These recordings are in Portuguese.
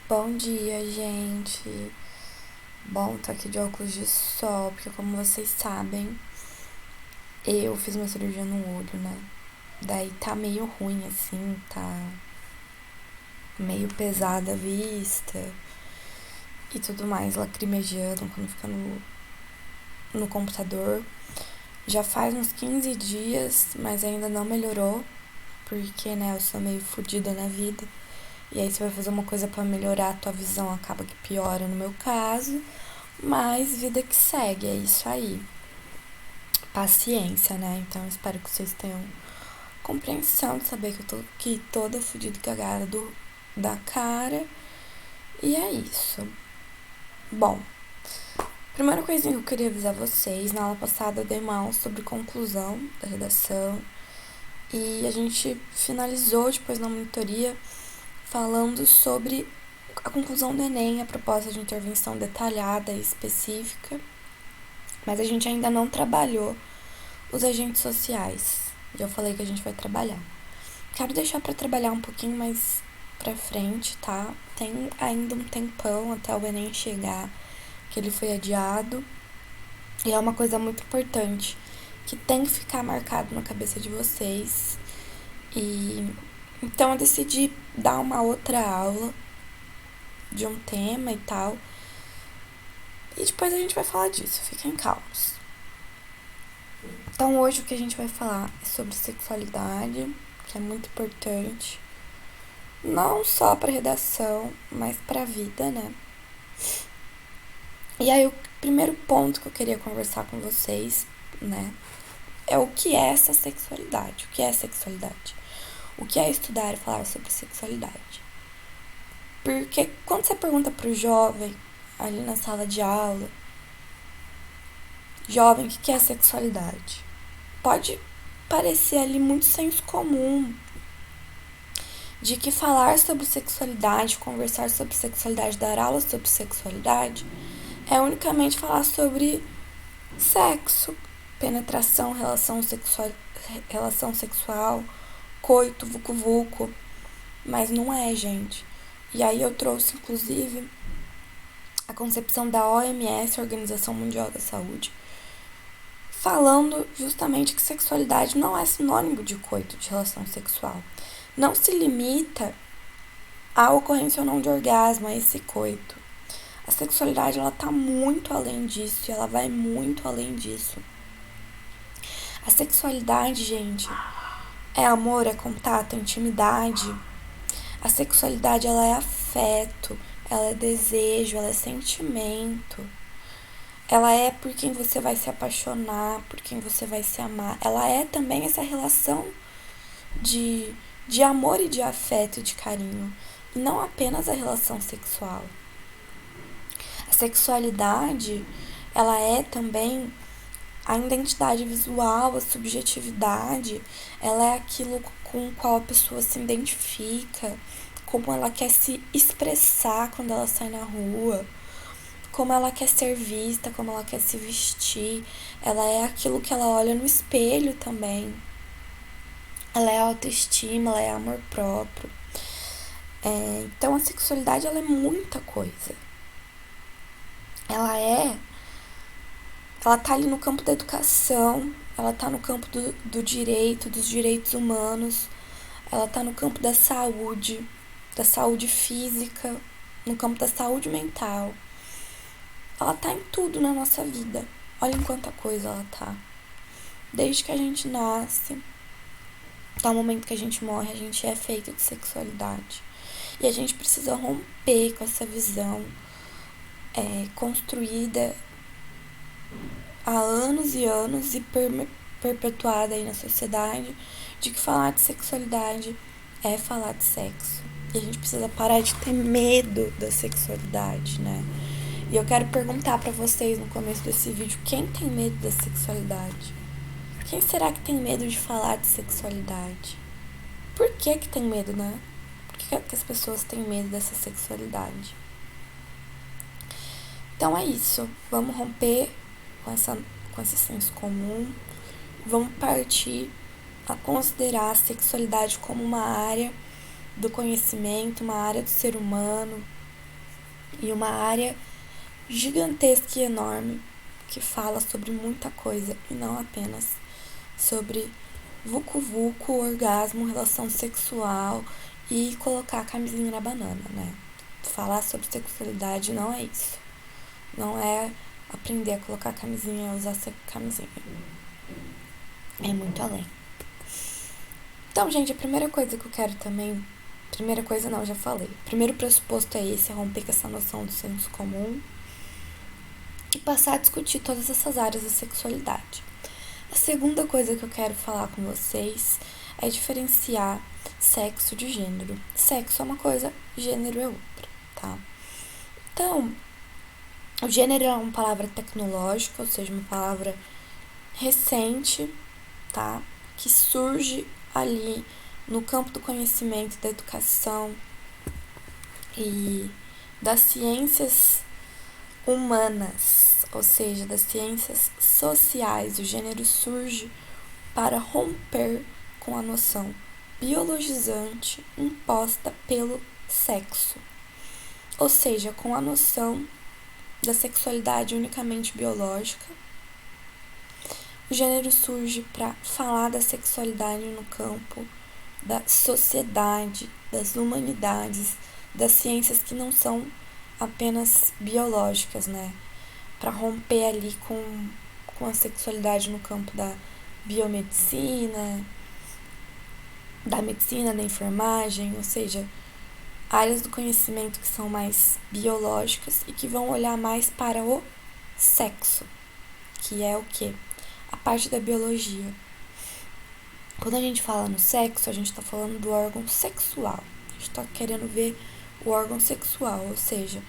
Bom dia, gente. Bom, tô aqui de óculos de sol, porque como vocês sabem, eu fiz uma cirurgia no olho, né? Daí tá meio ruim, assim, tá meio pesada a vista e tudo mais, lacrimejando quando fica no computador. Já faz uns 15 dias, mas ainda não melhorou, porque, né, eu sou meio fodida na vida. E aí você vai fazer uma coisa pra melhorar a tua visão, acaba que piora no meu caso. Mas vida que segue, é isso aí. Paciência, né? Então eu espero que vocês tenham compreensão de saber que eu tô aqui toda fodida e cagada da cara. E é isso. Bom, primeira coisinha que eu queria avisar vocês, na aula passada eu dei uma aula sobre conclusão da redação. E a gente finalizou depois na monitoria falando sobre a conclusão do Enem, a proposta de intervenção detalhada e específica. Mas a gente ainda não trabalhou os agentes sociais. Já falei que a gente vai trabalhar. Quero deixar para trabalhar um pouquinho mais pra frente, tá? Tem ainda um tempão até o Enem chegar, que ele foi adiado. E é uma coisa muito importante que tem que ficar marcado na cabeça de vocês. E então eu decidi dar uma outra aula de um tema e tal. E depois a gente vai falar disso, fiquem calmos. Então hoje o que a gente vai falar é sobre sexualidade, que é muito importante, não só para redação, mas para a vida, né? E aí o primeiro ponto que eu queria conversar com vocês, né, é o que é essa sexualidade? O que é sexualidade? O que é estudar e falar sobre sexualidade? Porque quando você pergunta pro jovem ali na sala de aula, jovem, o que é sexualidade? Pode parecer ali muito senso comum, de que falar sobre sexualidade, conversar sobre sexualidade, dar aula sobre sexualidade, é unicamente falar sobre sexo, penetração, relação sexual, coito, vucu-vucu. Mas não é, gente. E aí eu trouxe, inclusive, a concepção da OMS, Organização Mundial da Saúde, falando justamente que sexualidade não é sinônimo de coito, de relação sexual. Não se limita à ocorrência ou não de orgasmo, a esse coito. A sexualidade, ela tá muito além disso, e ela vai muito além disso. A sexualidade, gente, é amor, é contato, é intimidade. A sexualidade, ela é afeto, ela é desejo, ela é sentimento. Ela é por quem você vai se apaixonar, por quem você vai se amar. Ela é também essa relação de amor e de afeto e de carinho. E não apenas a relação sexual. A sexualidade, ela é também a identidade visual, a subjetividade, ela é aquilo com o qual a pessoa se identifica, como ela quer se expressar quando ela sai na rua, como ela quer ser vista, como ela quer se vestir. Ela é aquilo que ela olha no espelho também. Ela é autoestima, ela é amor próprio. Então a sexualidade, ela é muita coisa. Ela tá ali no campo da educação, ela tá no campo do direito, dos direitos humanos, ela tá no campo da saúde física, no campo da saúde mental. Ela tá em tudo na nossa vida. Olha em quanta coisa ela tá. Desde que a gente nasce, até o momento que a gente morre, a gente é feito de sexualidade. E a gente precisa romper com essa visão construída há anos e anos e perpetuada aí na sociedade, de que falar de sexualidade é falar de sexo. E a gente precisa parar de ter medo da sexualidade, né? E eu quero perguntar pra vocês no começo desse vídeo, quem tem medo da sexualidade? Quem será que tem medo de falar de sexualidade? Por que tem medo, né? Por que as pessoas têm medo dessa sexualidade? Então é isso. Vamos romper com esse senso comum. Vamos partir a considerar a sexualidade como uma área do conhecimento, uma área do ser humano, e uma área gigantesca e enorme que fala sobre muita coisa e não apenas sobre vucu-vucu, orgasmo, relação sexual e colocar a camisinha na banana, né? Falar sobre sexualidade não é isso. Não é aprender a colocar camisinha e usar camisinha. É muito além. Então, gente, a primeira coisa que eu quero também... Primeira coisa não, já falei. O primeiro pressuposto é esse, é romper com essa noção do senso comum e passar a discutir todas essas áreas da sexualidade. A segunda coisa que eu quero falar com vocês é diferenciar sexo de gênero. Sexo é uma coisa, gênero é outra, tá? Então, o gênero é uma palavra tecnológica, ou seja, uma palavra recente, tá? Que surge ali no campo do conhecimento, da educação e das ciências humanas, ou seja, das ciências sociais. O gênero surge para romper com a noção biologizante imposta pelo sexo, ou seja, com a noção da sexualidade unicamente biológica. O gênero surge para falar da sexualidade no campo da sociedade, das humanidades, das ciências que não são apenas biológicas, né? Para romper ali com a sexualidade no campo da biomedicina, da medicina, da enfermagem, ou seja, áreas do conhecimento que são mais biológicas e que vão olhar mais para o sexo, que é o quê? A parte da biologia. Quando a gente fala no sexo, a gente está falando do órgão sexual. A gente está querendo ver o órgão sexual, ou seja,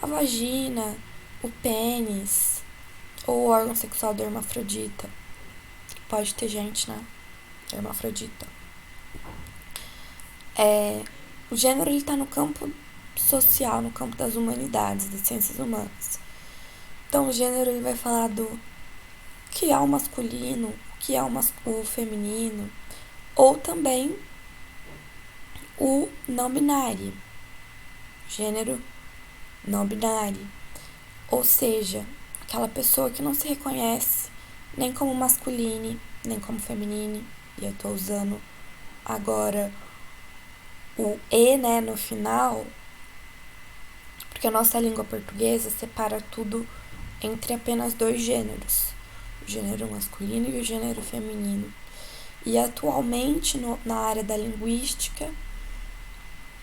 a vagina, o pênis, ou o órgão sexual do hermafrodita. Pode ter gente, né? Hermafrodita. O gênero está no campo social, no campo das humanidades, das ciências humanas. Então, o gênero ele vai falar do que é o masculino, o que é o feminino, ou também o não binário, gênero não binário, ou seja, aquela pessoa que não se reconhece nem como masculino, nem como feminino, e eu tô usando agora o E, né, no final, porque a nossa língua portuguesa separa tudo entre apenas dois gêneros, o gênero masculino e o gênero feminino. E atualmente, na área da linguística,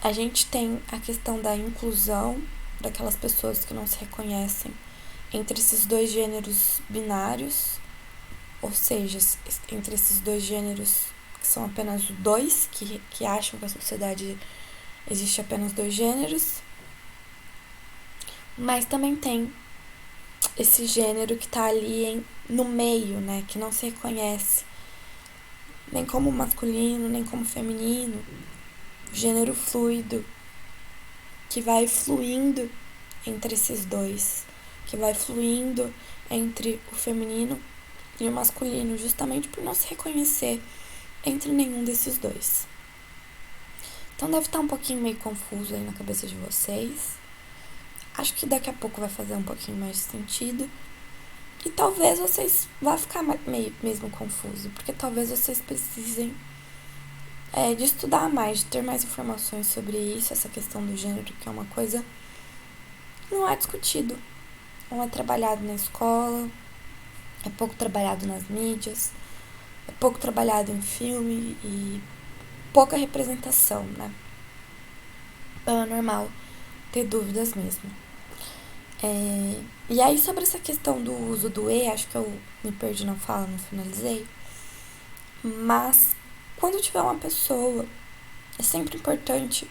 a gente tem a questão da inclusão daquelas pessoas que não se reconhecem entre esses dois gêneros binários, ou seja, entre esses dois gêneros que são apenas dois, que acham que a sociedade existe apenas dois gêneros, mas também tem esse gênero que está ali no meio, né, que não se reconhece nem como masculino, nem como feminino, gênero fluido, que vai fluindo entre esses dois, que vai fluindo entre o feminino e o masculino, justamente por não se reconhecer entre nenhum desses dois. Então deve estar um pouquinho meio confuso aí na cabeça de vocês. Acho que daqui a pouco vai fazer um pouquinho mais de sentido. E talvez vocês vão ficar meio mesmo confuso, porque talvez vocês precisem de estudar mais, de ter mais informações sobre isso, essa questão do gênero, que é uma coisa que não é discutido, não é trabalhado na escola, é pouco trabalhado nas mídias, é pouco trabalhado em filme e pouca representação, né? Então é normal ter dúvidas mesmo. E aí, sobre essa questão do uso do E, acho que eu me perdi na fala, não finalizei. Mas, quando tiver uma pessoa, é sempre importante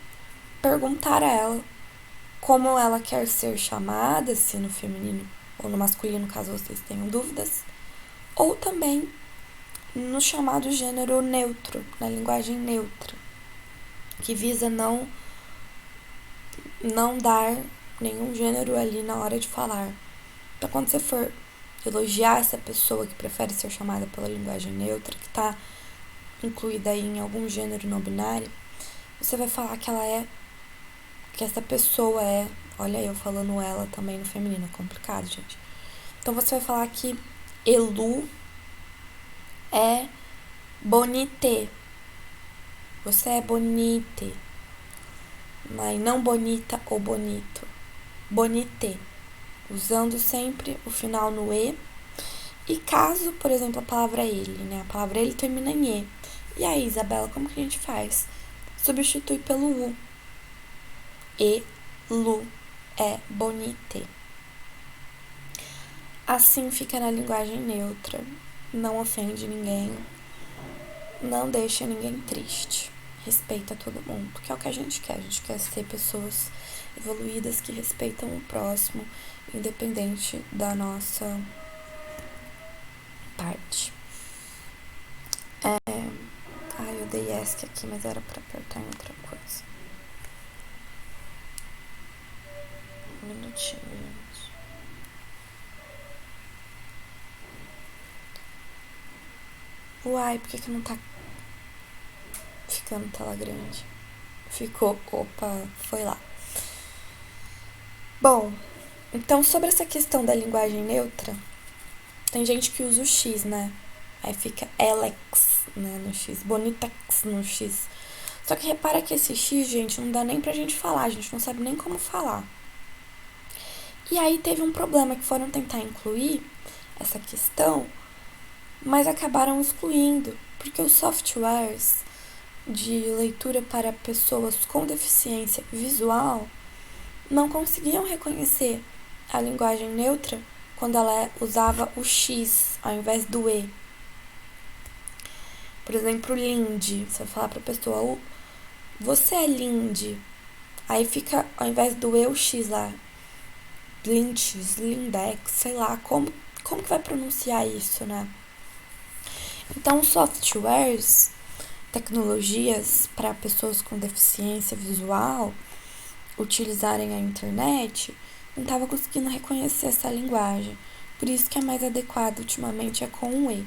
perguntar a ela como ela quer ser chamada, se no feminino ou no masculino, caso vocês tenham dúvidas. Ou também no chamado gênero neutro, na linguagem neutra, que visa não dar nenhum gênero ali na hora de falar. Então, quando você for elogiar essa pessoa que prefere ser chamada pela linguagem neutra, que está incluída aí em algum gênero não binário, você vai falar que essa pessoa é Olha eu falando ela também no feminino, é complicado, gente. Então você vai falar que Elu é bonite. Você é bonite. Mas não bonita ou bonito. Bonite. Usando sempre o final no E. E caso, por exemplo, a palavra ele, né? A palavra ele termina em E. E aí, Isabela, como que a gente faz? Substitui pelo U. Lu é bonite. Assim fica na linguagem neutra. Não ofende ninguém. Não deixa ninguém triste. Respeita todo mundo, que é o que a gente quer. A gente quer ser pessoas evoluídas que respeitam o próximo, independente da nossa parte. Eu dei ESC aqui, mas era pra apertar em outra coisa. Um minutinho, gente. Uai, por que não tá ficando tela grande? Ficou. Opa, foi lá. Bom, então sobre essa questão da linguagem neutra, tem gente que usa o X, né? Aí fica Alex, né, no X, Bonitex no X. Só que repara que esse X, gente, não dá nem pra gente falar, a gente não sabe nem como falar. E aí teve um problema que foram tentar incluir essa questão, mas acabaram excluindo, porque os softwares de leitura para pessoas com deficiência visual não conseguiam reconhecer a linguagem neutra quando ela usava o X ao invés do E. Por exemplo, Linde. Você vai falar pra pessoa, você é Linde. Aí fica, ao invés do E, o X lá. Lindes, Lindex, sei lá. Como que vai pronunciar isso, né? Então, softwares, tecnologias para pessoas com deficiência visual utilizarem a internet, não estava conseguindo reconhecer essa linguagem. Por isso que é mais adequado ultimamente é com o E.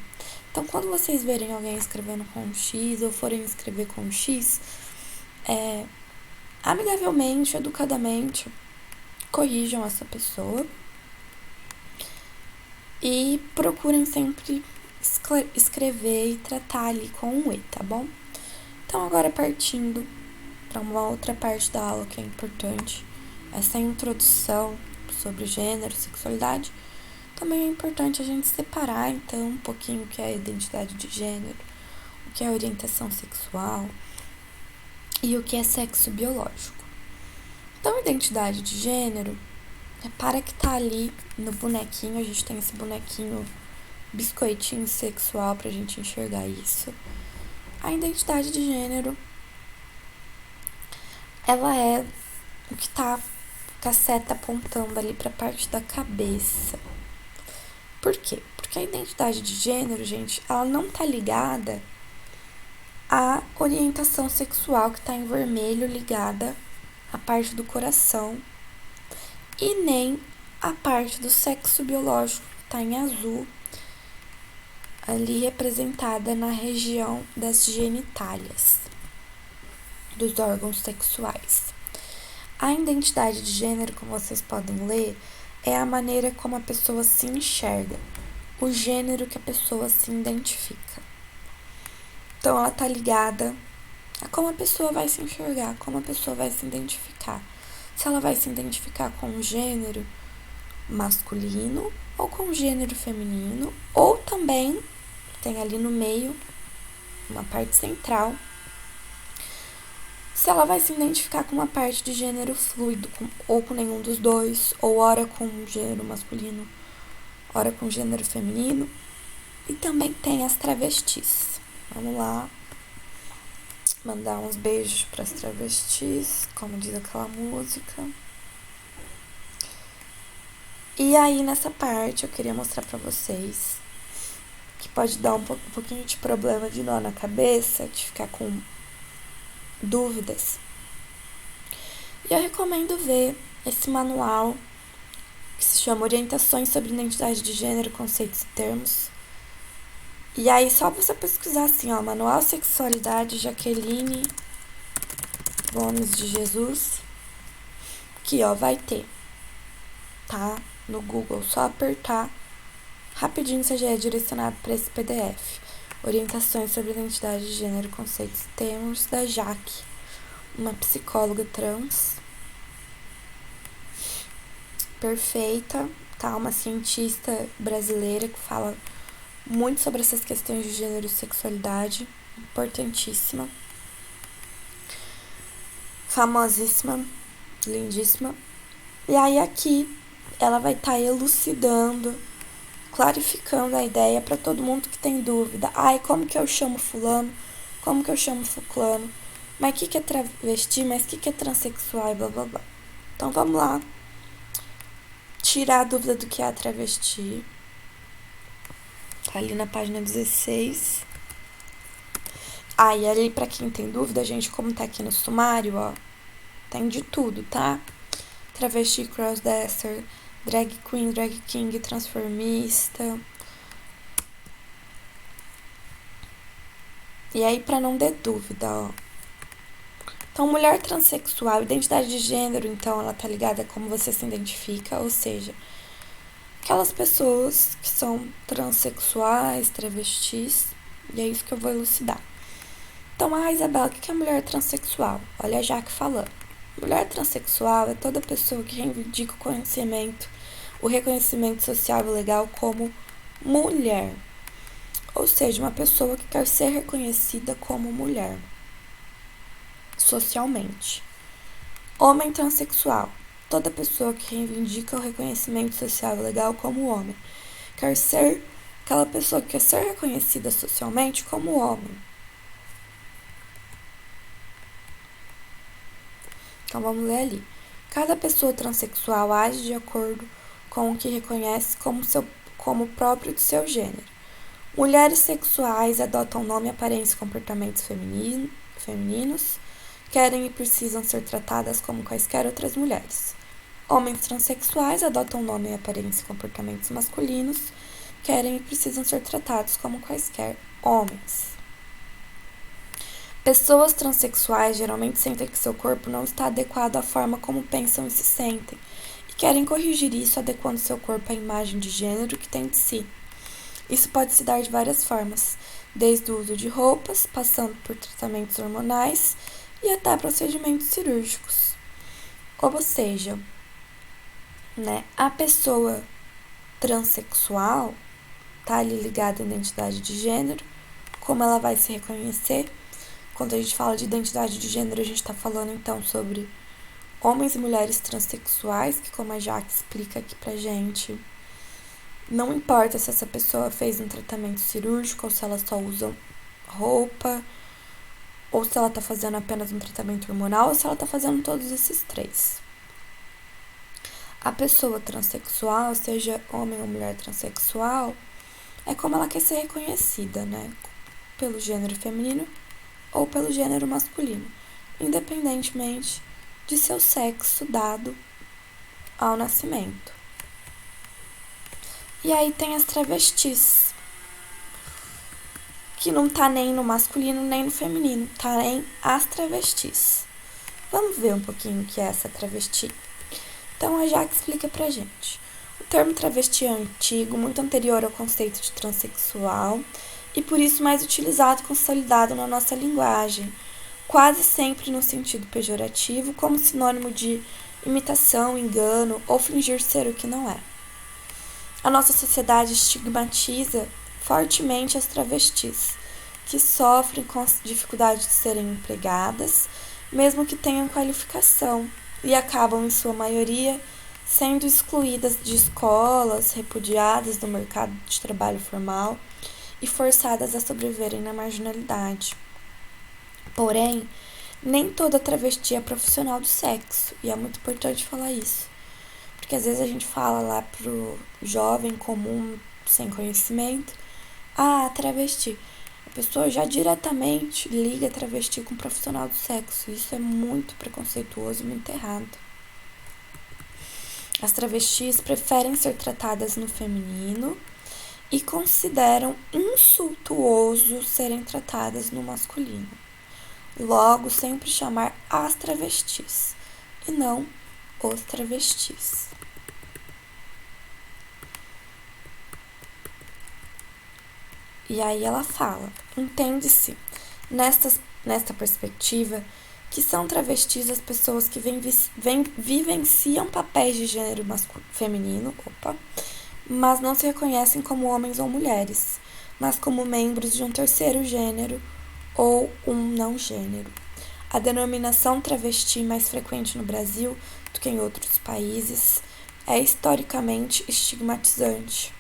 Então, quando vocês verem alguém escrevendo com um X ou forem escrever com um X, amigavelmente, educadamente, corrijam essa pessoa e procurem sempre escrever e tratar ali com um E, tá bom? Então, agora partindo para uma outra parte da aula que é importante, essa introdução sobre gênero, sexualidade, também é importante a gente separar, então, um pouquinho o que é a identidade de gênero, o que é a orientação sexual e o que é sexo biológico. Então, identidade de gênero, repara que tá ali no bonequinho, a gente tem esse bonequinho biscoitinho sexual pra gente enxergar isso. A identidade de gênero, ela é o que tá com a seta apontando ali pra parte da cabeça. Por quê? Porque a identidade de gênero, gente, ela não tá ligada à orientação sexual que tá em vermelho, ligada à parte do coração, e nem à parte do sexo biológico que tá em azul, ali representada na região das genitálias, dos órgãos sexuais. A identidade de gênero, como vocês podem ler, é a maneira como a pessoa se enxerga, o gênero que a pessoa se identifica. Então, ela está ligada a como a pessoa vai se enxergar, como a pessoa vai se identificar. Se ela vai se identificar com o gênero masculino ou com o gênero feminino, ou também tem ali no meio, uma parte central, se ela vai se identificar com uma parte de gênero fluido, ou com nenhum dos dois, ou ora com gênero masculino, ora com gênero feminino. E também tem as travestis. Vamos lá. Mandar uns beijos para as travestis, como diz aquela música. E aí, nessa parte, eu queria mostrar para vocês que pode dar um pouquinho de problema de nó na cabeça, de ficar com dúvidas. E eu recomendo ver esse manual que se chama Orientações sobre Identidade de Gênero, Conceitos e Termos. E aí, só você pesquisar assim, ó, Manual Sexualidade Jaqueline Gomes de Jesus, Aqui, ó, vai ter, tá? No Google, só apertar. Rapidinho você já é direcionado para esse PDF. Orientações sobre identidade de gênero, conceitos e termos, da Jaque, uma psicóloga trans. Perfeita, tá? Uma cientista brasileira que fala muito sobre essas questões de gênero e sexualidade. Importantíssima. Famosíssima. Lindíssima. E aí aqui ela vai estar elucidando, clarificando a ideia para todo mundo que tem dúvida. Ai, como que eu chamo fulano? Como que eu chamo fulano? Mas o que é travesti? Mas o que é transexual? E blá, blá, blá. Então, vamos lá. Tirar a dúvida do que é travesti. Tá ali na página 16. E ali pra quem tem dúvida, gente, como tá aqui no sumário, ó, tem de tudo, tá? Travesti, crossdresser, drag queen, drag king, transformista. E aí, pra não ter dúvida, ó. Então, mulher transexual, identidade de gênero, então, ela tá ligada a como você se identifica, ou seja, aquelas pessoas que são transexuais, travestis, e é isso que eu vou elucidar. Então, Isabela, o que é mulher transexual? Olha a Jaque falando. Mulher transexual é toda pessoa que reivindica o reconhecimento social e legal como mulher. Ou seja, uma pessoa que quer ser reconhecida como mulher, socialmente. Homem transexual, toda pessoa que reivindica o reconhecimento social e legal como homem. Quer ser aquela pessoa que quer ser reconhecida socialmente como homem. Então vamos ler ali. Cada pessoa transexual age de acordo com o que reconhece como próprio de seu gênero. Mulheres sexuais adotam nome, aparência e comportamentos femininos, querem e precisam ser tratadas como quaisquer outras mulheres. Homens transexuais adotam nome, aparência e comportamentos masculinos, querem e precisam ser tratados como quaisquer homens. Pessoas transexuais geralmente sentem que seu corpo não está adequado à forma como pensam e se sentem, e querem corrigir isso adequando seu corpo à imagem de gênero que tem de si. Isso pode se dar de várias formas, desde o uso de roupas, passando por tratamentos hormonais e até procedimentos cirúrgicos. Ou seja, a pessoa transexual está ali ligada à identidade de gênero, como ela vai se reconhecer. Quando a gente fala de identidade de gênero, a gente está falando então sobre homens e mulheres transexuais, que como a Jaque explica aqui pra gente, não importa se essa pessoa fez um tratamento cirúrgico, ou se ela só usa roupa, ou se ela está fazendo apenas um tratamento hormonal, ou se ela está fazendo todos esses três. A pessoa transexual, seja homem ou mulher transexual, é como ela quer ser reconhecida, pelo gênero feminino ou pelo gênero masculino, independentemente de seu sexo dado ao nascimento. E aí tem as travestis, que não tá nem no masculino nem no feminino, tá em as travestis. Vamos ver um pouquinho o que é essa travesti. Então a Jaque explica pra gente. O termo travesti é antigo, muito anterior ao conceito de transexual, e por isso mais utilizado e consolidado na nossa linguagem, quase sempre no sentido pejorativo, como sinônimo de imitação, engano ou fingir ser o que não é. A nossa sociedade estigmatiza fortemente as travestis, que sofrem com a dificuldade de serem empregadas, mesmo que tenham qualificação, e acabam, em sua maioria, sendo excluídas de escolas, repudiadas do mercado de trabalho formal e forçadas a sobreviverem na marginalidade. Porém, nem toda travesti é profissional do sexo, e é muito importante falar isso. Porque às vezes a gente fala lá pro jovem comum, sem conhecimento, travesti. A pessoa já diretamente liga a travesti com profissional do sexo. Isso é muito preconceituoso e muito errado. As travestis preferem ser tratadas no feminino e consideram insultuoso serem tratadas no masculino. Logo, sempre chamar as travestis e não os travestis. E aí ela fala: entende-se, nesta perspectiva, que são travestis as pessoas que vivenciam papéis de gênero feminino, mas não se reconhecem como homens ou mulheres, mas como membros de um terceiro gênero ou um não gênero. A denominação travesti mais frequente no Brasil do que em outros países é historicamente estigmatizante.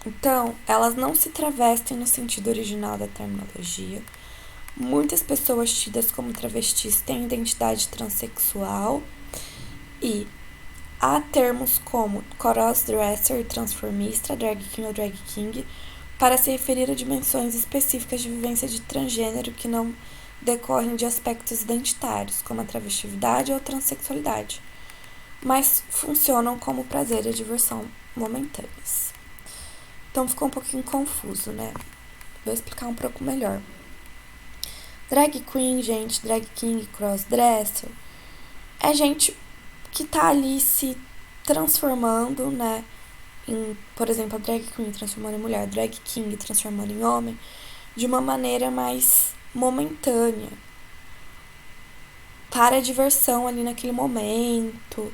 Então, elas não se travestem no sentido original da terminologia. Muitas pessoas tidas como travestis têm identidade transexual e há termos como crossdresser, transformista, drag queen ou drag king para se referir a dimensões específicas de vivência de transgênero que não decorrem de aspectos identitários, como a travestividade ou a transexualidade, mas funcionam como prazer e diversão momentâneas. Então ficou um pouquinho confuso, né? Vou explicar um pouco melhor. Drag queen, gente, drag king, crossdresser, é gente que tá ali se transformando, né? Por exemplo, a drag queen transformando em mulher, drag king transformando em homem, de uma maneira mais momentânea, para a diversão ali naquele momento,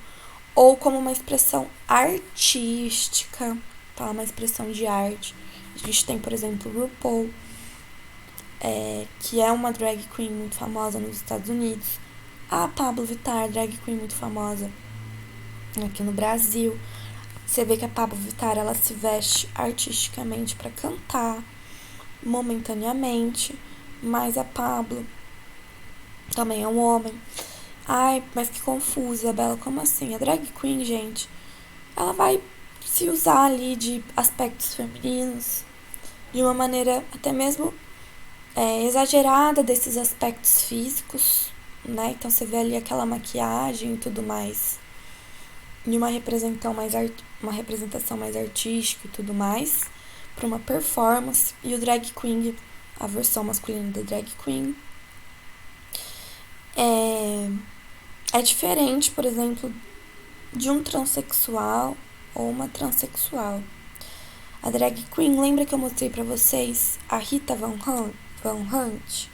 ou como uma expressão artística, tá? Uma expressão de arte. A gente tem, por exemplo, RuPaul, que é uma drag queen muito famosa nos Estados Unidos. A Pablo Vittar, drag queen muito famosa aqui no Brasil. Você vê que a Pablo Vittar, ela se veste artisticamente para cantar, momentaneamente, mas a Pablo também é um homem. Ai, mas que confusa, Bela, como assim? A drag queen, gente, ela vai se usar ali de aspectos femininos, de uma maneira até mesmo exagerada desses aspectos físicos, né? Então você vê ali aquela maquiagem e tudo mais, de uma representação mais artística e tudo mais, para uma performance. E o drag queen, a versão masculina da drag queen, é diferente, por exemplo, de um transexual ou uma transexual. A drag queen, lembra que eu mostrei pra vocês a Rita Van Hunt,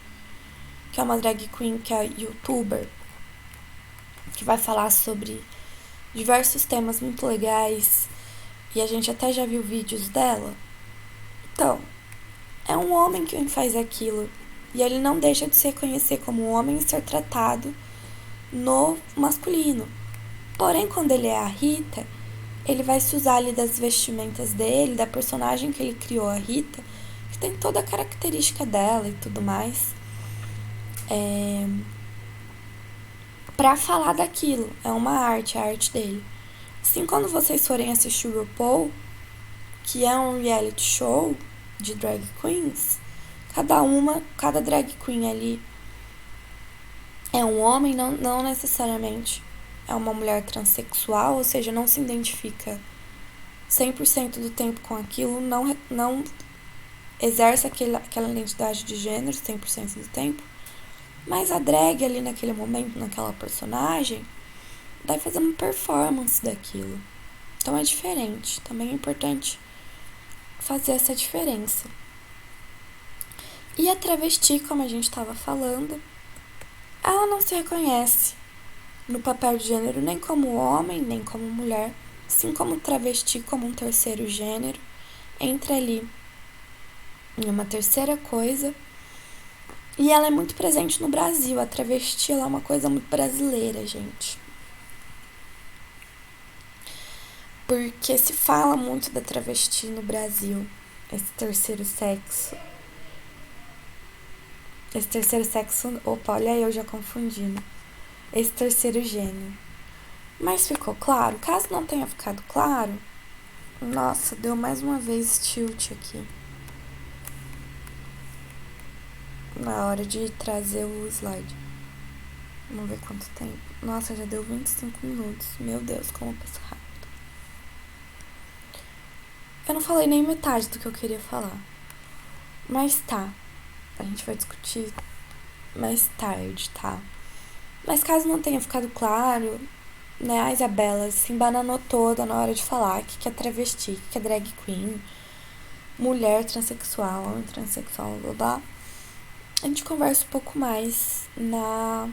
que é uma drag queen que é youtuber, que vai falar sobre diversos temas muito legais, e a gente até já viu vídeos dela. Então, é um homem quem faz aquilo, e ele não deixa de se reconhecer como um homem e ser tratado no masculino. Porém, quando ele é a Rita, ele vai se usar ali das vestimentas dele, da personagem que ele criou, a Rita, que tem toda a característica dela e tudo mais, pra falar daquilo. É uma arte, a arte dele. Assim, quando vocês forem assistir o RuPaul, que é um reality show de drag queens, cada drag queen ali é um homem, não necessariamente é uma mulher transexual, ou seja, não se identifica 100% do tempo com aquilo, não exerce aquela identidade de gênero 100% do tempo, mas a drag ali naquele momento, naquela personagem, vai fazer uma performance daquilo. Então é diferente, também é importante fazer essa diferença. E a travesti, como a gente estava falando, ela não se reconhece no papel de gênero nem como homem, nem como mulher, assim como travesti como um terceiro gênero, entra ali em uma terceira coisa. E ela é muito presente no Brasil. A travesti, ela é uma coisa muito brasileira, gente. Porque se fala muito da travesti no Brasil, esse terceiro sexo. Opa, olha eu já confundindo. Esse terceiro gênero. Mas ficou claro? Caso não tenha ficado claro, nossa, deu mais uma vez tilt aqui na hora de trazer o slide. Vamos ver quanto tempo. Nossa, já deu 25 minutos. Meu Deus, como passa rápido. Eu não falei nem metade do que eu queria falar. Mas tá, a gente vai discutir mais tarde, tá? Mas caso não tenha ficado claro, né, a Isabela se embananou toda na hora de falar que é travesti, que é drag queen, mulher transexual, homem transexual, blá blá. A gente conversa um pouco mais na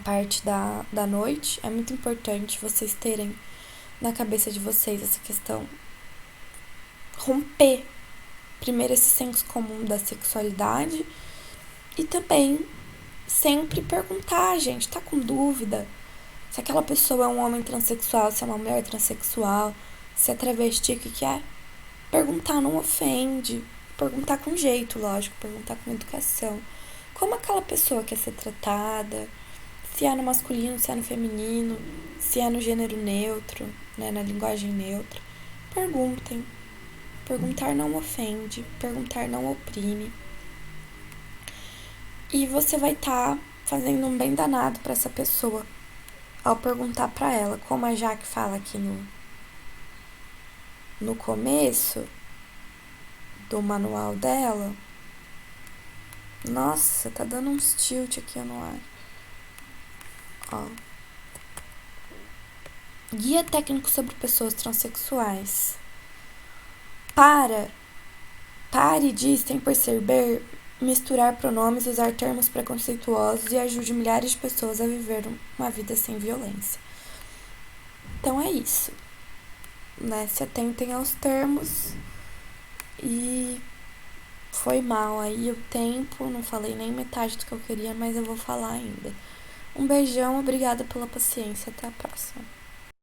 parte da noite. É muito importante vocês terem na cabeça de vocês essa questão. Romper primeiro esse senso comum da sexualidade e também sempre perguntar, gente, tá com dúvida? Se aquela pessoa é um homem transexual, se é uma mulher transexual, se é travesti, o que é? Perguntar não ofende. Perguntar com jeito, lógico, perguntar com educação. Como aquela pessoa quer ser tratada, se é no masculino, se é no feminino, se é no gênero neutro, né, na linguagem neutra. Perguntem. Perguntar não ofende, perguntar não oprime. E você vai estar fazendo um bem danado para essa pessoa ao perguntar para ela, como a Jaque fala aqui no começo do manual dela. Nossa, tá dando uns tilt aqui no ar. Ó. Guia técnico sobre pessoas transexuais. Pare de, sem perceber, misturar pronomes, usar termos preconceituosos e ajude milhares de pessoas a viver uma vida sem violência. Então é isso, né? Se atentem aos termos e foi mal aí o tempo, não falei nem metade do que eu queria, mas eu vou falar ainda. Um beijão, obrigada pela paciência, até a próxima.